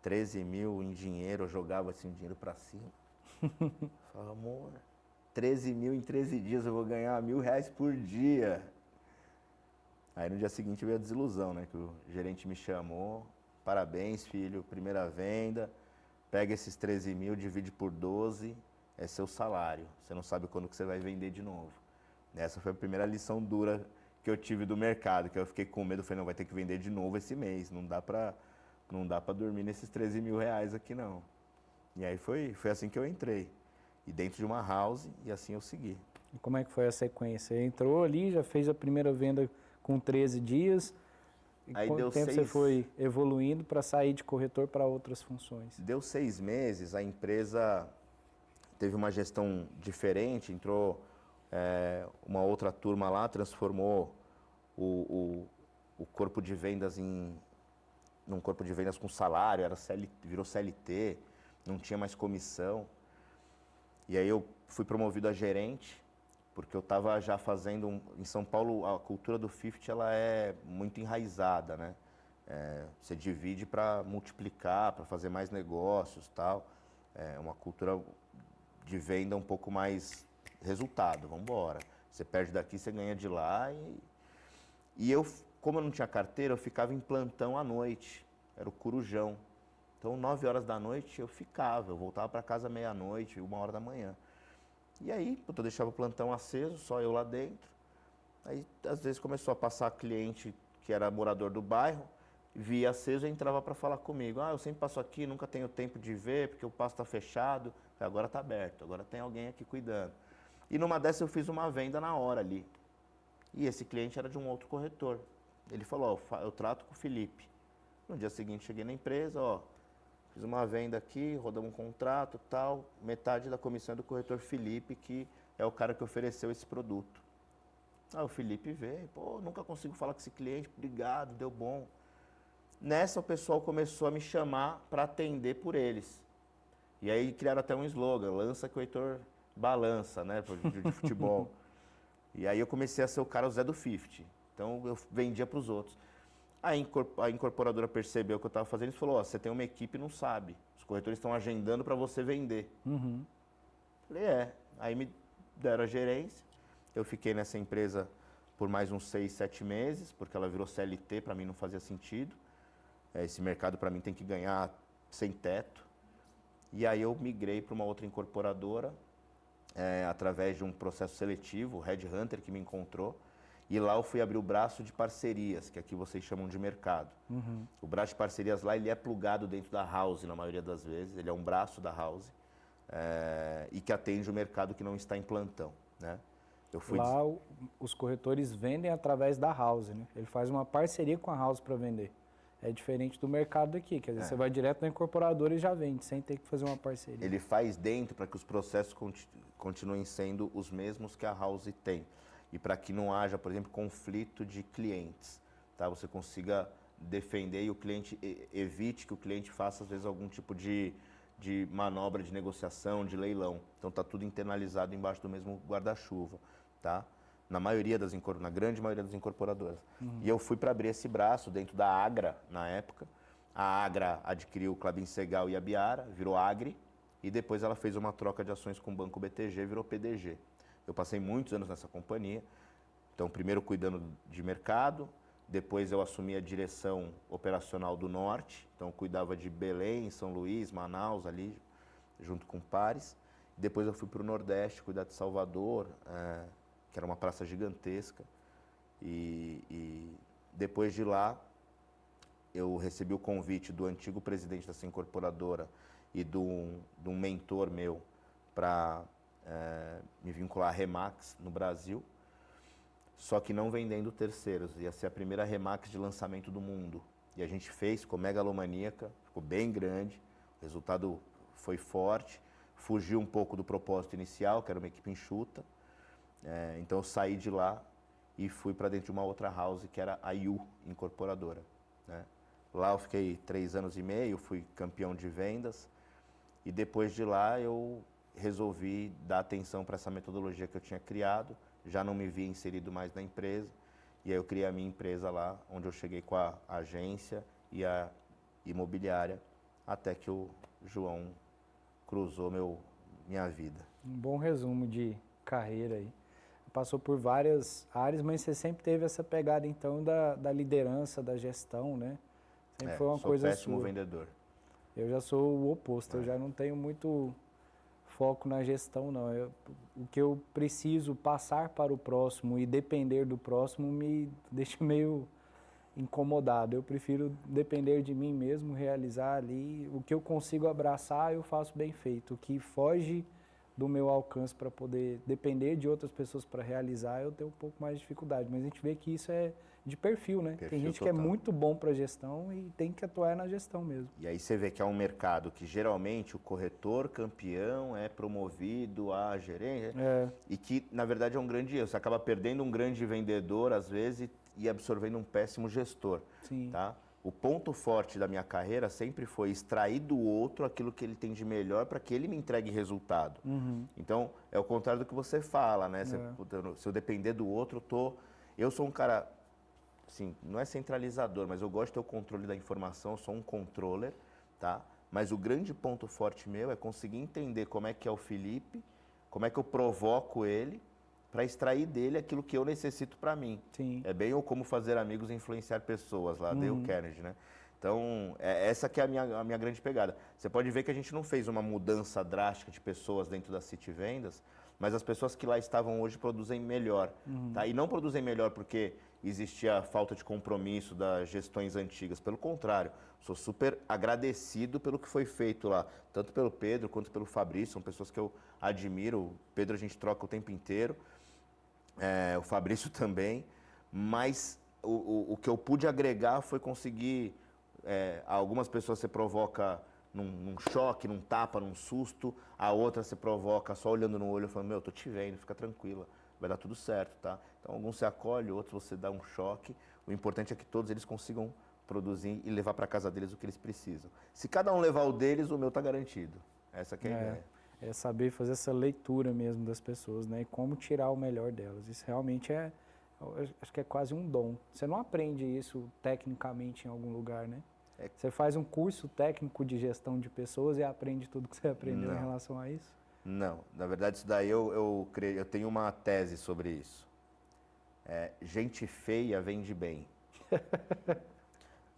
13 mil em dinheiro, eu jogava assim o dinheiro para cima. Falava, amor, 13 mil em 13 dias, eu vou ganhar R$ 1.000 por dia. Aí no dia seguinte veio a desilusão, né? Que o gerente me chamou, parabéns filho, primeira venda, pega esses 13 mil, divide por 12, é seu salário. Você não sabe quando que você vai vender de novo. Essa foi a primeira lição dura que eu tive do mercado, que eu fiquei com medo, falei, não, vai ter que vender de novo esse mês, não dá pra dormir nesses 13 mil reais aqui não. E aí foi assim que eu entrei. E dentro de uma house, e assim eu segui. E como é que foi a sequência? Você entrou ali, já fez a primeira venda com 13 dias. E Aí quanto deu tempo você 6 foi evoluindo para sair de corretor para outras funções? Deu 6 meses, a empresa teve uma gestão diferente, entrou uma outra turma lá, transformou o corpo de vendas num corpo de vendas com salário, virou CLT, não tinha mais comissão. E aí eu fui promovido a gerente, porque eu estava já fazendo, em São Paulo a cultura do 50 ela é muito enraizada, né? Você divide para multiplicar, para fazer mais negócios, tal. É uma cultura de venda um pouco mais resultado, vamos embora. Você perde daqui, você ganha de lá. E eu, como eu não tinha carteira, eu ficava em plantão à noite, era o corujão. Então 9 horas da noite eu ficava, eu voltava para casa meia-noite, 1 hora da manhã. E aí, eu deixava o plantão aceso, só eu lá dentro. Aí, às vezes, começou a passar cliente que era morador do bairro, via aceso e entrava para falar comigo. Ah, eu sempre passo aqui, nunca tenho tempo de ver, porque o passo está fechado. Agora está aberto, agora tem alguém aqui cuidando. E numa dessas eu fiz uma venda na hora ali. E esse cliente era de um outro corretor. Ele falou, ó, eu trato com o Felipe. No dia seguinte, cheguei na empresa, ó, fiz uma venda aqui, rodamos um contrato, tal, metade da comissão é do corretor Felipe, que é o cara que ofereceu esse produto. Ah, o Felipe veio, pô, nunca consigo falar com esse cliente, obrigado, deu bom. Nessa o pessoal começou a me chamar para atender por eles. E aí criaram até um slogan, lança que o Heitor balança, né, de futebol. E aí eu comecei a ser o cara, o Zé do 50. Então eu vendia para os outros. A incorporadora percebeu o que eu estava fazendo e falou, ó, você tem uma equipe e não sabe. Os corretores estão agendando para você vender. Falei, Aí me deram a gerência. Eu fiquei nessa empresa por mais uns 6, 7 meses, porque ela virou CLT, para mim não fazia sentido. Esse mercado para mim tem que ganhar sem teto. E aí eu migrei para uma outra incorporadora, através de um processo seletivo, o Headhunter que me encontrou. E lá eu fui abrir o braço de parcerias, que aqui vocês chamam de mercado. O braço de parcerias lá, ele é plugado dentro da house, na maioria das vezes. Ele é um braço da house e que atende o mercado que não está em plantão, né? Lá os corretores vendem através da house, né? Ele faz uma parceria com a house para vender. É diferente do mercado daqui, quer dizer, você vai direto na incorporadora e já vende, sem ter que fazer uma parceria. Ele faz dentro para que os processos continuem sendo os mesmos que a house tem. E para que não haja, por exemplo, conflito de clientes, tá? Você consiga defender e o cliente evite que o cliente faça, às vezes, algum tipo de manobra de negociação, de leilão. Então está tudo internalizado embaixo do mesmo guarda-chuva, tá? Na grande maioria das incorporadoras. E eu fui para abrir esse braço dentro da Agra, na época. A Agra adquiriu o Klabin Segal e a Biara, virou Agri, e depois ela fez uma troca de ações com o Banco BTG, virou PDG. Eu passei muitos anos nessa companhia, então primeiro cuidando de mercado, Depois eu assumi a direção operacional do Norte, então eu cuidava de Belém, São Luís, Manaus ali, junto com pares. Depois eu fui para o Nordeste, cuidar de Salvador, que era uma praça gigantesca. E depois de lá, eu recebi o convite do antigo presidente dessa incorporadora e de um mentor meu para me vincular à Remax no Brasil, só que não vendendo terceiros. Ia ser a primeira Remax de lançamento do mundo. E a gente fez, ficou megalomaníaca, ficou bem grande, o resultado foi forte, fugiu um pouco do propósito inicial, que era uma equipe enxuta. Então eu saí de lá e fui para dentro de uma outra house, que era a IU Incorporadora, né? Lá eu fiquei 3 anos e meio, fui campeão de vendas. E depois de lá eu resolvi dar atenção para essa metodologia que eu tinha criado. Já não me via inserido mais na empresa. E aí eu criei a minha empresa lá, onde eu cheguei com a agência e a imobiliária, até que o João cruzou minha vida. Um bom resumo de carreira aí. Passou por várias áreas, mas você sempre teve essa pegada, então, da liderança, da gestão, né? Sempre foi uma coisa sua. Sou péssimo vendedor. Eu já sou o oposto, eu já não tenho muito foco na gestão, não. O que eu preciso passar para o próximo e depender do próximo me deixa meio incomodado. Eu prefiro depender de mim mesmo, realizar ali. O que eu consigo abraçar, eu faço bem feito. O que foge do meu alcance para poder depender de outras pessoas para realizar, eu tenho um pouco mais de dificuldade. Mas a gente vê que isso é de perfil, né? Perfil tem gente total. que é muito bom para gestão e tem que atuar na gestão mesmo. E aí você vê que é um mercado que geralmente o corretor campeão é promovido a gerente, e que na verdade é um grande erro. Você acaba perdendo um grande vendedor às vezes e absorvendo um péssimo gestor. Sim. Tá? O ponto forte da minha carreira sempre foi extrair do outro aquilo que ele tem de melhor para que ele me entregue resultado. Então, é o contrário do que você fala, né? Se eu depender do outro, eu sou um cara, assim, não é centralizador, mas eu gosto de ter o controle da informação, eu sou um controller, tá? Mas o grande ponto forte meu é conseguir entender como é que é o Felipe, como é que eu provoco ele, para extrair dele aquilo que eu necessito para mim. Sim. É bem o Como Fazer Amigos e Influenciar Pessoas, lá, Dale Carnegie, né? Então, essa que é a minha grande pegada. Você pode ver que a gente não fez uma mudança drástica de pessoas dentro da City Vendas, mas as pessoas que lá estavam hoje produzem melhor. Tá? E não produzem melhor porque existia falta de compromisso das gestões antigas. Pelo contrário, sou super agradecido pelo que foi feito lá, tanto pelo Pedro quanto pelo Fabrício, são pessoas que eu admiro. O Pedro a gente troca o tempo inteiro. O Fabrício também, mas o que eu pude agregar foi conseguir, algumas pessoas você provoca num choque, num tapa, num susto, a outra você provoca só olhando no olho, falando, tô te vendo, fica tranquila, vai dar tudo certo, tá? Então alguns você acolhe, outros você dá um choque, o importante é que todos eles consigam produzir e levar para casa deles o que eles precisam. Se cada um levar o deles, o meu tá garantido, essa que é a ideia. É saber fazer essa leitura mesmo das pessoas, né? E como tirar o melhor delas. Isso realmente acho que é quase um dom. Você não aprende isso tecnicamente em algum lugar, né? Você faz um curso técnico de gestão de pessoas e aprende tudo que você aprendeu em relação a isso? Não, na verdade isso daí eu tenho uma tese sobre isso. Gente feia vende bem.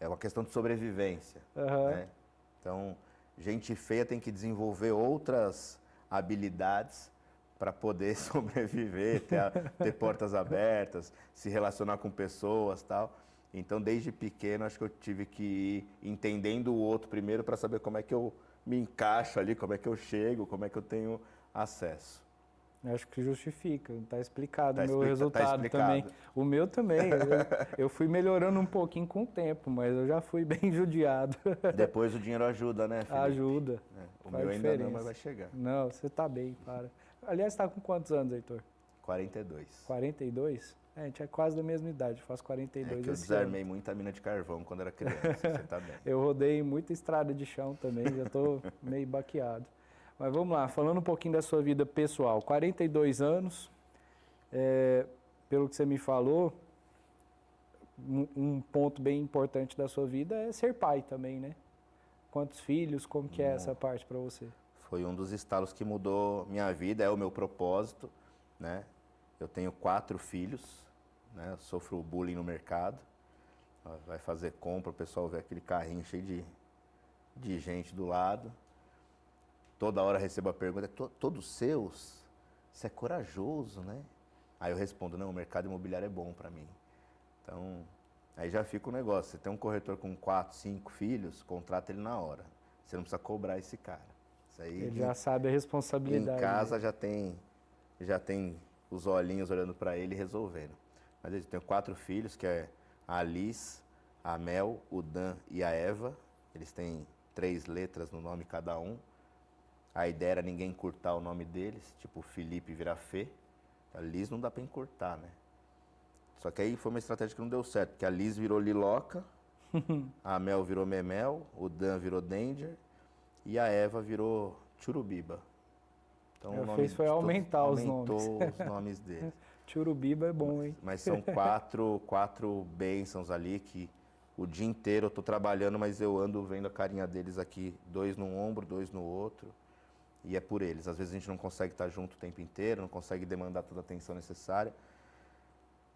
É uma questão de sobrevivência, né? Então, gente feia tem que desenvolver outras habilidades para poder sobreviver, ter portas abertas, se relacionar com pessoas, tal. Então, desde pequeno, acho que eu tive que ir entendendo o outro primeiro para saber como é que eu me encaixo ali, como é que eu chego, como é que eu tenho acesso. Eu acho que justifica, está explicado Tá o meu resultado também. O meu também, eu fui melhorando um pouquinho com o tempo, mas eu já fui bem judiado. Depois o dinheiro ajuda, né, Felipe? Ajuda. O meu ainda não, mas vai chegar. Não, você está bem, para. Aliás, você está com quantos anos, Heitor? 42. 42? A gente é quase da mesma idade, faço 42 que eu desarmei muita mina de carvão quando era criança, você tá bem. Eu rodei muita estrada de chão também, já estou meio baqueado. Mas vamos lá, falando um pouquinho da sua vida pessoal. 42 anos, pelo que você me falou, um ponto bem importante da sua vida é ser pai também, né? Quantos filhos, como que é essa parte para você? Foi um dos estalos que mudou minha vida, é o meu propósito, né? Eu tenho 4 filhos, né? Eu sofro bullying no mercado. Vai fazer compra, o pessoal vê aquele carrinho cheio de gente do lado. Toda hora recebo a pergunta, todos seus? Você é corajoso, né? Aí eu respondo, não, o mercado imobiliário é bom para mim. Então, aí já fica o negócio. Você tem um corretor com 4, 5 filhos, contrata ele na hora. Você não precisa cobrar esse cara. Isso aí, Ele já sabe a em responsabilidade casa dele. já tem os olhinhos olhando para ele e resolvendo. Mas eu tenho 4 filhos, que é a Alice, a Mel, o Dan e a Eva. Eles têm 3 letras no nome cada um. A ideia era ninguém encurtar o nome deles, tipo Felipe virar Fê. A Liz não dá para encurtar, né? Só que aí foi uma estratégia que não deu certo, porque a Liz virou Liloca, a Mel virou Memel, o Dan virou Danger e a Eva virou Churubiba. Então o nome Fez foi de todos aumentar os nomes. aumentou os nomes deles. Churubiba é bom, hein? Mas são quatro bênçãos ali que o dia inteiro eu tô trabalhando, mas eu ando vendo a carinha deles aqui, 2 num ombro, 2 no outro. E é por eles. Às vezes a gente não consegue estar junto o tempo inteiro, não consegue demandar toda a atenção necessária.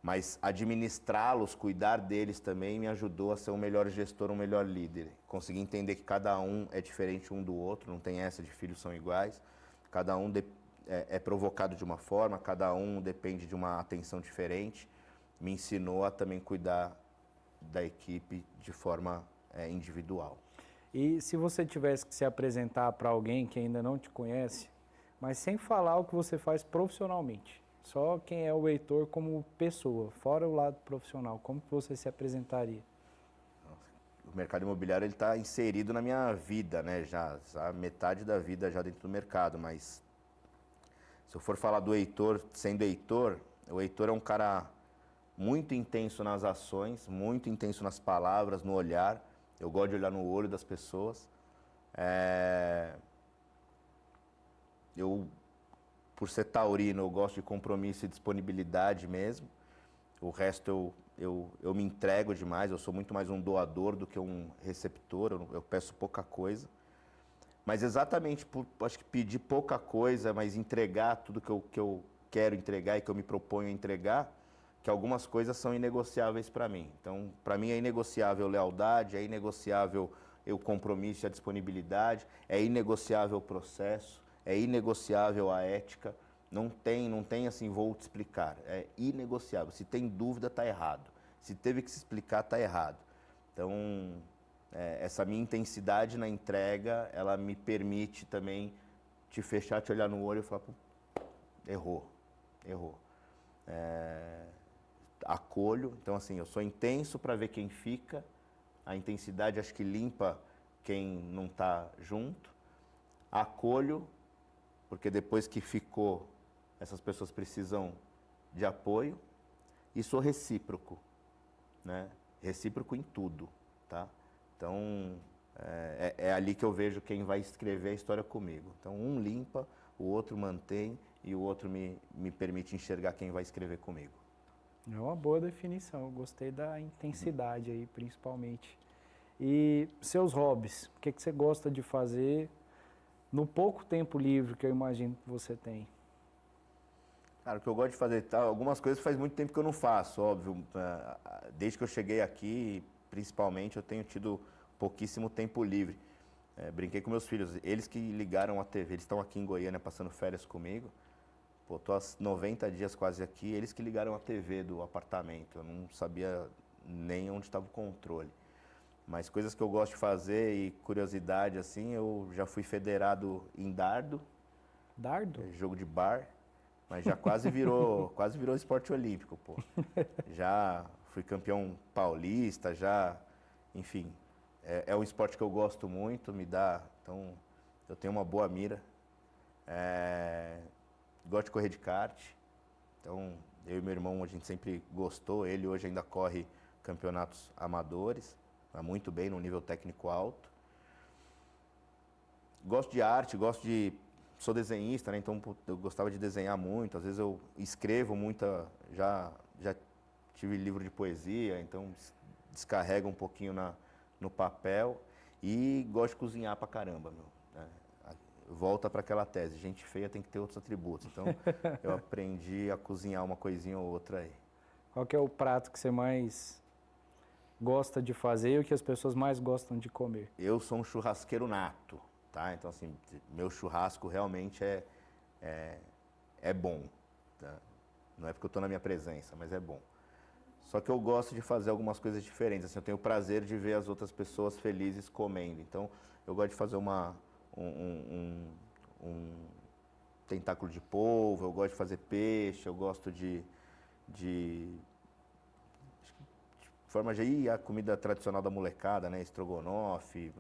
Mas administrá-los, cuidar deles também me ajudou a ser um melhor gestor, um melhor líder. Consegui entender que cada um é diferente um do outro, não tem essa de filhos são iguais. Cada um é provocado de uma forma, cada um depende de uma atenção diferente. Me ensinou a também cuidar da equipe de forma individual. E se você tivesse que se apresentar para alguém que ainda não te conhece, mas sem falar o que você faz profissionalmente, só quem é o Heitor como pessoa, fora o lado profissional, como que você se apresentaria? O mercado imobiliário ele está inserido na minha vida, né? Já metade da vida já dentro do mercado, mas se eu for falar do Heitor, sendo Heitor, o Heitor é um cara muito intenso nas ações, muito intenso nas palavras, no olhar. Eu gosto de olhar no olho das pessoas. Eu, por ser taurino, eu gosto de compromisso e disponibilidade mesmo. O resto eu me entrego demais, eu sou muito mais um doador do que um receptor, eu peço pouca coisa. Mas exatamente por, acho que pedir pouca coisa, mas entregar tudo que eu quero entregar e que eu me proponho a entregar, que algumas coisas são inegociáveis para mim. Então, para mim é inegociável lealdade, é inegociável o compromisso e a disponibilidade, é inegociável o processo, é inegociável a ética. Não tem assim, vou te explicar. É inegociável. Se tem dúvida, está errado. Se teve que se explicar, está errado. Então, essa minha intensidade na entrega, ela me permite também te fechar, te olhar no olho e falar, errou. Acolho, então assim, eu sou intenso para ver quem fica, a intensidade acho que limpa quem não está junto, acolho, porque depois que ficou, essas pessoas precisam de apoio, e sou recíproco, né? Recíproco em tudo, tá? Então, é ali que eu vejo quem vai escrever a história comigo. Então, um limpa, o outro mantém e o outro me permite enxergar quem vai escrever comigo. É uma boa definição, eu gostei da intensidade aí, principalmente. E seus hobbies, o que você gosta de fazer no pouco tempo livre que eu imagino que você tem? Cara, o que eu gosto de fazer, algumas coisas faz muito tempo que eu não faço, óbvio. Desde que eu cheguei aqui, principalmente, eu tenho tido pouquíssimo tempo livre. Brinquei com meus filhos, eles que ligaram a TV, eles estão aqui em Goiânia passando férias comigo. Pô, tô há 90 dias quase aqui, eles que ligaram a TV do apartamento. Eu não sabia nem onde estava o controle. Mas coisas que eu gosto de fazer e curiosidade, assim, eu já fui federado em dardo. Dardo? Jogo de bar, mas já quase virou esporte olímpico, pô. Já fui campeão paulista, enfim. É um esporte que eu gosto muito, então eu tenho uma boa mira. Gosto de correr de kart, então eu e meu irmão a gente sempre gostou, ele hoje ainda corre campeonatos amadores, vai muito bem, num nível técnico alto. Gosto de arte, sou desenhista, né? Então eu gostava de desenhar muito, às vezes eu escrevo muita, já tive livro de poesia, então descarrego um pouquinho no papel e gosto de cozinhar pra caramba, meu. Volta para aquela tese, gente feia tem que ter outros atributos. Então, eu aprendi a cozinhar uma coisinha ou outra aí. Qual que é o prato que você mais gosta de fazer e o que as pessoas mais gostam de comer? Eu sou um churrasqueiro nato, tá? Então, assim, meu churrasco realmente é bom, tá? Não é porque eu estou na minha presença, mas é bom. Só que eu gosto de fazer algumas coisas diferentes, assim, eu tenho o prazer de ver as outras pessoas felizes comendo. Então, eu gosto de fazer um tentáculo de polvo, eu gosto de fazer peixe, eu gosto de forma de a comida tradicional da molecada, né? Estrogonofe,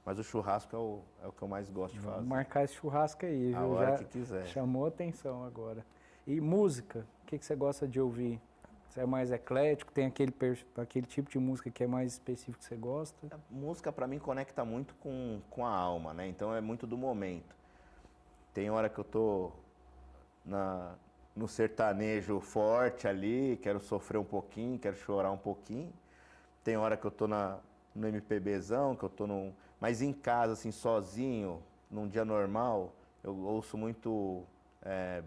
mas o churrasco é o que eu mais gosto de fazer. Vamos marcar esse churrasco aí, A viu? hora Já que quiser. chamou a atenção agora. E música, o que você gosta de ouvir? Você é mais eclético? Tem aquele tipo de música que é mais específico que você gosta? A música para mim conecta muito com a alma, né? Então é muito do momento. Tem hora que eu tô no sertanejo forte ali, quero sofrer um pouquinho, quero chorar um pouquinho. Tem hora que eu tô no MPBzão, que eu tô mas em casa, assim, sozinho, num dia normal, eu ouço muito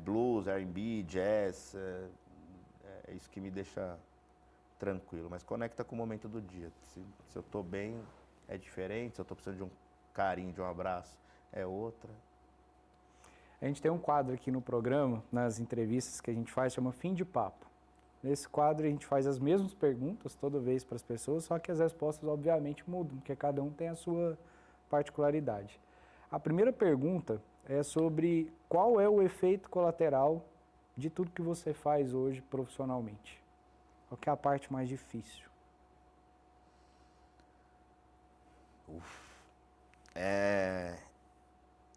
blues, R&B, jazz, é isso que me deixa tranquilo, mas conecta com o momento do dia. Se eu tô bem, é diferente, se eu tô precisando de um carinho, de um abraço, é outra. A gente tem um quadro aqui no programa, nas entrevistas que a gente faz, chama Fim de Papo. Nesse quadro a gente faz as mesmas perguntas toda vez para as pessoas, só que as respostas obviamente mudam, porque cada um tem a sua particularidade. A primeira pergunta é sobre qual é o efeito colateral de tudo que você faz hoje profissionalmente. Qual que é a parte mais difícil?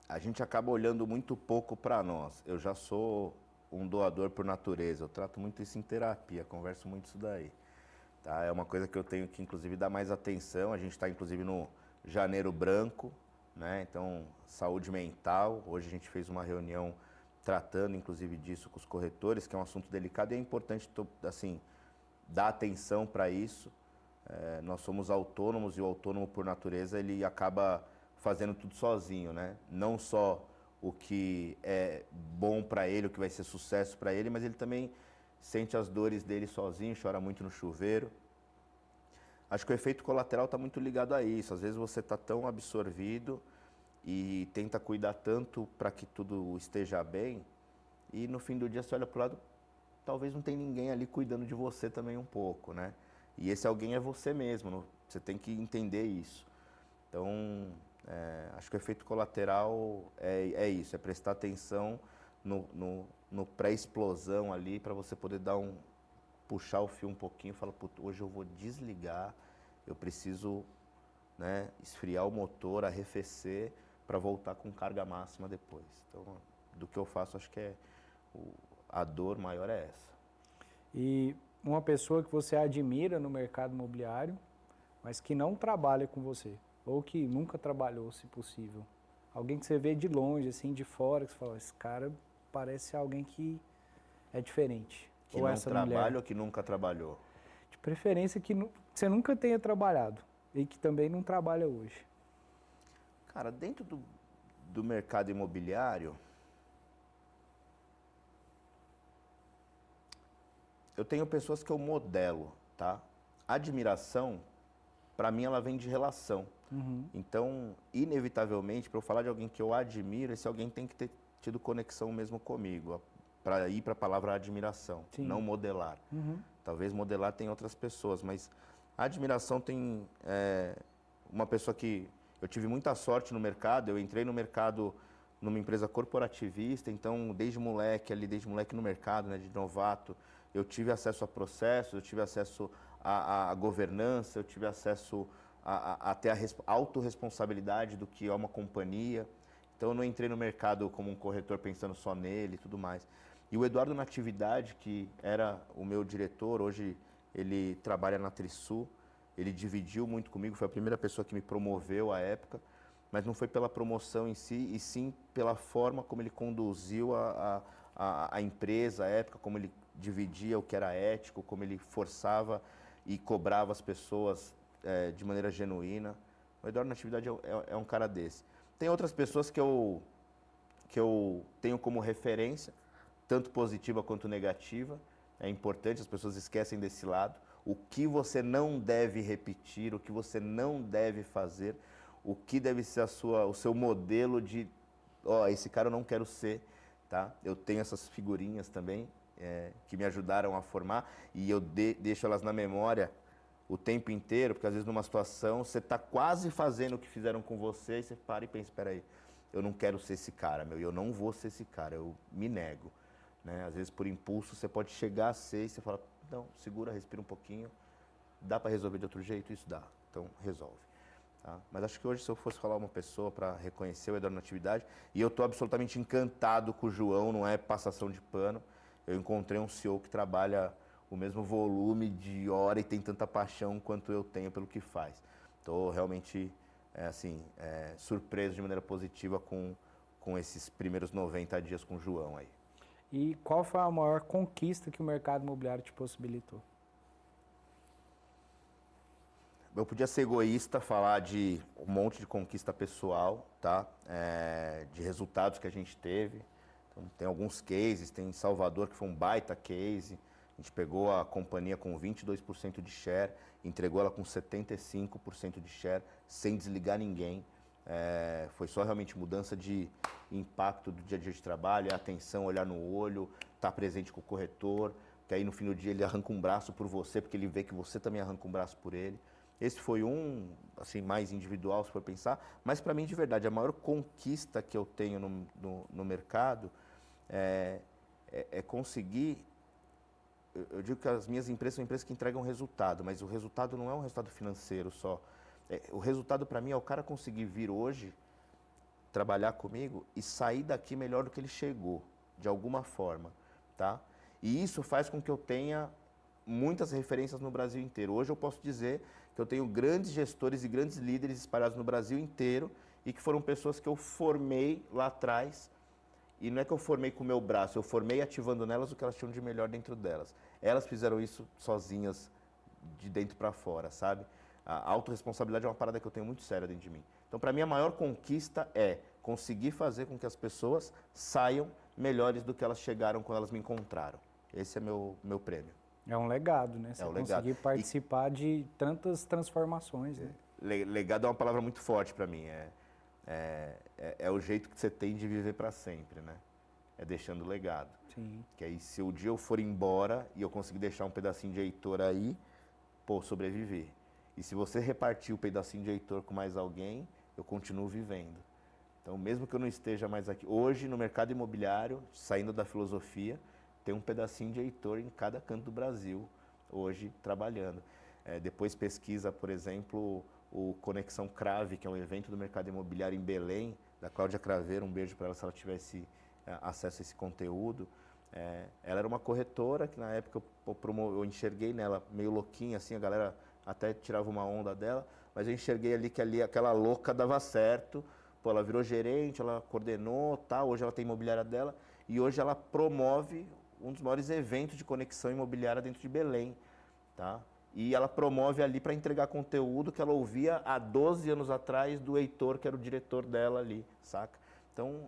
A gente acaba olhando muito pouco para nós. Eu já sou um doador por natureza, eu trato muito isso em terapia, converso muito isso daí. Tá? É uma coisa que eu tenho que, inclusive, dar mais atenção. A gente está, inclusive, no Janeiro Branco, né? Então, saúde mental. Hoje a gente fez uma reunião tratando, inclusive, disso com os corretores, que é um assunto delicado e é importante, assim, dar atenção para isso. Nós somos autônomos e o autônomo, por natureza, ele acaba fazendo tudo sozinho, né? Não só o que é bom para ele, o que vai ser sucesso para ele, mas ele também sente as dores dele sozinho, chora muito no chuveiro. Acho que o efeito colateral está muito ligado a isso. Às vezes você está tão absorvido e tenta cuidar tanto para que tudo esteja bem, e no fim do dia você olha para o lado, talvez não tem ninguém ali cuidando de você também um pouco, né? E esse alguém é você mesmo, você tem que entender isso. Então, acho que o efeito colateral é isso, é prestar atenção no pré-explosão ali, para você poder puxar o fio um pouquinho e falar, hoje eu vou desligar, eu preciso, né, esfriar o motor, arrefecer, para voltar com carga máxima depois. Então, do que eu faço, acho que a dor maior é essa. E uma pessoa que você admira no mercado imobiliário, mas que não trabalha com você, ou que nunca trabalhou, se possível. Alguém que você vê de longe, assim, de fora, que você fala, esse cara parece alguém que é diferente. Que ou não essa trabalha mulher. ou que nunca trabalhou? De preferência que você nunca tenha trabalhado e que também não trabalha hoje. Cara, dentro do mercado imobiliário, eu tenho pessoas que eu modelo, tá? Admiração, para mim, ela vem de relação. Então, inevitavelmente, para eu falar de alguém que eu admiro, esse alguém tem que ter tido conexão mesmo comigo, para ir para a palavra admiração, Sim. não modelar. Talvez modelar tem outras pessoas, mas a admiração tem uma pessoa que eu tive muita sorte no mercado. Eu entrei no mercado numa empresa corporativista, então desde moleque no mercado, né, de novato, eu tive acesso a processos, eu tive acesso à governança, eu tive acesso a ter a autorresponsabilidade do que é uma companhia. Então eu não entrei no mercado como um corretor pensando só nele e tudo mais. E o Eduardo Natividade, que era o meu diretor, hoje ele trabalha na Trisul, ele dividiu muito comigo, foi a primeira pessoa que me promoveu à época, mas não foi pela promoção em si, e sim pela forma como ele conduziu a empresa à época, como ele dividia o que era ético, como ele forçava e cobrava as pessoas de maneira genuína. O Eduardo Natividade é um cara desse. Tem outras pessoas que eu tenho como referência, tanto positiva quanto negativa. É importante, as pessoas esquecem desse lado. o que você não deve repetir, o que você não deve fazer, o que deve ser o seu modelo de, ó, esse cara eu não quero ser, tá? Eu tenho essas figurinhas também, que me ajudaram a formar, e eu deixo elas na memória o tempo inteiro, porque às vezes numa situação você está quase fazendo o que fizeram com você, e você para e pensa, espera aí, eu não quero ser esse cara, eu não vou ser esse cara, eu me nego. Né? Às vezes por impulso você pode chegar a ser e você fala, não, segura, respira um pouquinho, dá para resolver de outro jeito? Isso dá, então resolve. Tá? Mas acho que hoje, se eu fosse falar uma pessoa para reconhecer o Eduardo Natividade, e eu estou absolutamente encantado com o João, não é passação de pano, eu encontrei um CEO que trabalha o mesmo volume de hora e tem tanta paixão quanto eu tenho pelo que faz. Estou realmente surpreso de maneira positiva com esses primeiros 90 dias com o João aí. E qual foi a maior conquista que o mercado imobiliário te possibilitou? Eu podia ser egoísta, falar de um monte de conquista pessoal, tá? De resultados que a gente teve. Então, tem alguns cases, tem em Salvador que foi um baita case. A gente pegou a companhia com 22% de share, entregou ela com 75% de share, sem desligar ninguém. Foi só realmente mudança de impacto do dia a dia de trabalho, atenção, olhar no olho, estar presente com o corretor, que aí no fim do dia ele arranca um braço por você, porque ele vê que você também arranca um braço por ele. Esse foi um, assim, mais individual, se for pensar, mas para mim, de verdade, a maior conquista que eu tenho no mercado é conseguir. Eu digo que as minhas empresas são empresas que entregam resultado, mas o resultado não é um resultado financeiro só. O resultado para mim é o cara conseguir vir hoje, trabalhar comigo e sair daqui melhor do que ele chegou, de alguma forma, tá? E isso faz com que eu tenha muitas referências no Brasil inteiro. Hoje eu posso dizer que eu tenho grandes gestores e grandes líderes espalhados no Brasil inteiro e que foram pessoas que eu formei lá atrás. E não é que eu formei com o meu braço, eu formei ativando nelas o que elas tinham de melhor dentro delas. Elas fizeram isso sozinhas, de dentro para fora, sabe? A autorresponsabilidade é uma parada que eu tenho muito séria dentro de mim. Então, para mim, a maior conquista é conseguir fazer com que as pessoas saiam melhores do que elas chegaram quando elas me encontraram. Esse é meu prêmio. É um legado, né? Você conseguir participar de tantas transformações. Né? Legado é uma palavra muito forte para mim. É o jeito que você tem de viver para sempre, né? É deixando legado. Sim. Que aí, se o dia eu for embora e eu conseguir deixar um pedacinho de Heitor aí, pô, sobreviver. E se você repartir o pedacinho de Heitor com mais alguém, eu continuo vivendo. Então, mesmo que eu não esteja mais aqui, hoje no mercado imobiliário, saindo da filosofia, tem um pedacinho de Heitor em cada canto do Brasil, hoje trabalhando. Depois pesquisa, por exemplo, o Conexão Crave, que é um evento do mercado imobiliário em Belém, da Cláudia Craveiro, um beijo para ela se ela tivesse acesso a esse conteúdo. Ela era uma corretora que na época eu enxerguei nela meio louquinha, assim, a galera até tirava uma onda dela, mas eu enxerguei ali que ali aquela louca dava certo. Pô, ela virou gerente, ela coordenou, tá, hoje ela tem imobiliária dela e hoje ela promove um dos maiores eventos de conexão imobiliária dentro de Belém, tá? E ela promove ali para entregar conteúdo que ela ouvia há 12 anos atrás do Heitor, que era o diretor dela ali, saca? Então,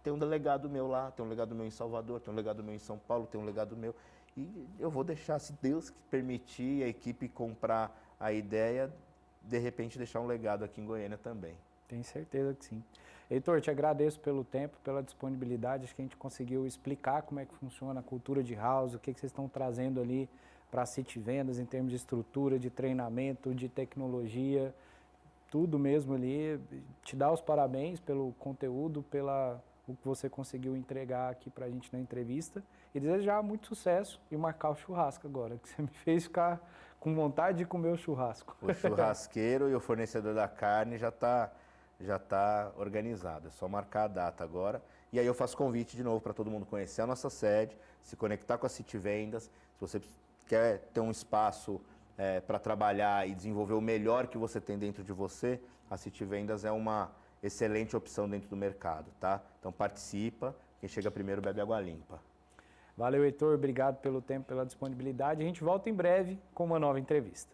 tem um legado meu lá, tem um legado meu em Salvador, tem um legado meu em São Paulo, tem um legado meu. E eu vou deixar, se Deus permitir, a equipe comprar a ideia, de repente deixar um legado aqui em Goiânia também. Tenho certeza que sim. Heitor, te agradeço pelo tempo, pela disponibilidade. Acho que a gente conseguiu explicar como é que funciona a cultura de house, o que vocês estão trazendo ali para a City Vendas em termos de estrutura, de treinamento, de tecnologia, tudo mesmo ali. Te dar os parabéns pelo conteúdo, o que você conseguiu entregar aqui para a gente na entrevista e desejar muito sucesso e marcar o churrasco agora, que você me fez ficar com vontade de comer o churrasco. O churrasqueiro e o fornecedor da carne já tá organizado, é só marcar a data agora. E aí eu faço convite de novo para todo mundo conhecer a nossa sede, se conectar com a City Vendas. Se você quer ter um espaço para trabalhar e desenvolver o melhor que você tem dentro de você, a City Vendas é uma excelente opção dentro do mercado, tá? Então participa, quem chega primeiro bebe água limpa. Valeu, Heitor, obrigado pelo tempo, pela disponibilidade. A gente volta em breve com uma nova entrevista.